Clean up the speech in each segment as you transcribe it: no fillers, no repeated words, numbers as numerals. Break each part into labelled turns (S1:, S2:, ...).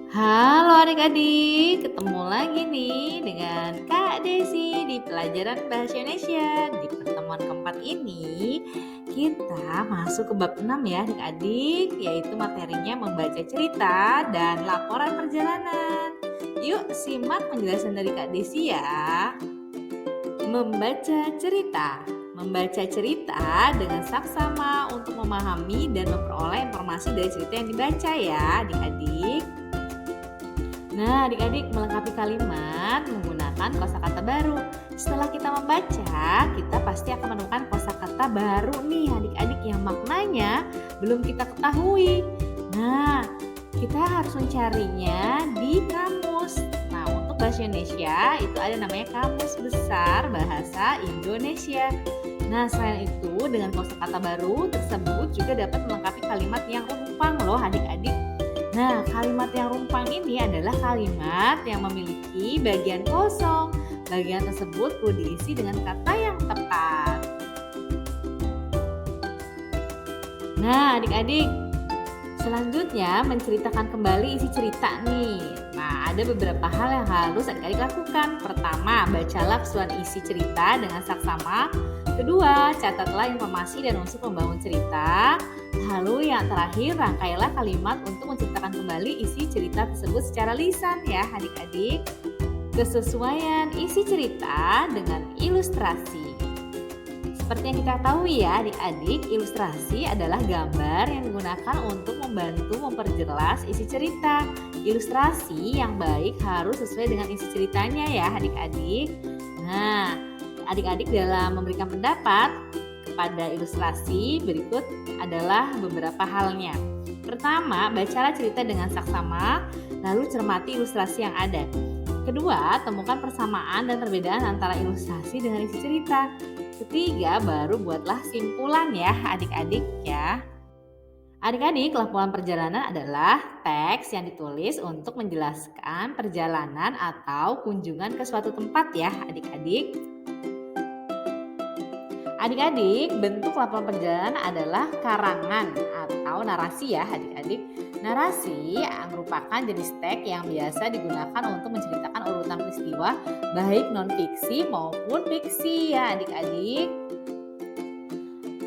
S1: Halo adik-adik, ketemu lagi nih dengan Kak Desi di pelajaran Bahasa Indonesia. Di pertemuan keempat ini, kita masuk ke bab 6 ya adik-adik, yaitu materinya membaca cerita dan laporan perjalanan. Yuk simak penjelasan dari Kak Desi ya. Membaca cerita. Membaca cerita dengan saksama untuk memahami dan memperoleh informasi dari cerita yang dibaca ya adik-adik. Nah, adik-adik melengkapi kalimat menggunakan kosakata baru. Setelah kita membaca, kita pasti akan menemukan kosakata baru nih adik-adik yang maknanya belum kita ketahui. Nah, kita harus mencarinya di kamus. Nah, untuk bahasa Indonesia itu ada namanya Kamus Besar Bahasa Indonesia. Nah, selain itu dengan kosakata baru tersebut juga dapat melengkapi kalimat yang rumpang loh adik-adik. Nah, kalimat yang rumpang ini adalah kalimat yang memiliki bagian kosong. Bagian tersebut perlu diisi dengan kata yang tepat. Nah, adik-adik, selanjutnya menceritakan kembali isi cerita nih. Nah, ada beberapa hal yang harus adik-adik lakukan. Pertama, bacalah keseluruhan isi cerita dengan saksama. Kedua, catatlah informasi dan unsur pembangun cerita. Lalu yang terakhir, rangkailah kalimat untuk menceritakan kembali isi cerita tersebut secara lisan ya adik-adik. Kesesuaian isi cerita dengan ilustrasi. Seperti yang kita tahu ya adik-adik, ilustrasi adalah gambar yang digunakan untuk membantu memperjelas isi cerita. Ilustrasi yang baik harus sesuai dengan isi ceritanya ya adik-adik. Nah, adik-adik dalam memberikan pendapat pada ilustrasi berikut adalah beberapa halnya. Pertama, bacalah cerita dengan saksama, lalu cermati ilustrasi yang ada. Kedua, temukan persamaan dan perbedaan antara ilustrasi dengan isi cerita. Ketiga, baru buatlah simpulan ya adik-adik ya. Adik-adik, laporan perjalanan adalah teks yang ditulis untuk menjelaskan perjalanan atau kunjungan ke suatu tempat ya adik-adik. Adik-adik, bentuk laporan perjalanan adalah karangan atau narasi ya adik-adik. Narasi merupakan jenis teks yang biasa digunakan untuk menceritakan urutan peristiwa baik non-fiksi maupun fiksi ya adik-adik.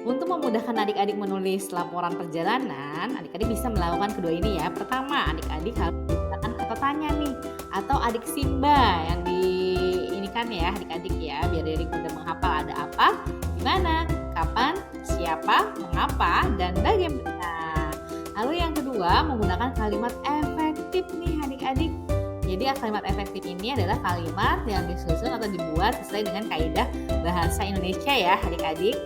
S1: Untuk memudahkan adik-adik menulis laporan perjalanan, adik-adik bisa melakukan kedua ini ya. Pertama, adik-adik harus menggunakan kata tanya nih atau adik Simba yang diinikan ya adik-adik ya, biar adik mudah menghafal ada apa, di mana, kapan, siapa, mengapa, dan bagaimana. Lalu yang kedua, menggunakan kalimat efektif nih adik-adik. Jadi kalimat efektif ini adalah kalimat yang disusun atau dibuat sesuai dengan kaidah bahasa Indonesia ya adik-adik.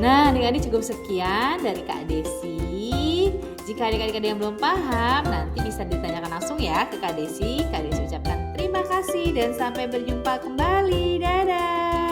S1: Nah, adik-adik cukup sekian dari Kak Desi. Jika adik-adik ada yang belum paham, nanti bisa ditanyakan langsung ya ke Kak Desi. Kak Desi ucapkan terima kasih dan sampai berjumpa kembali. Dadah!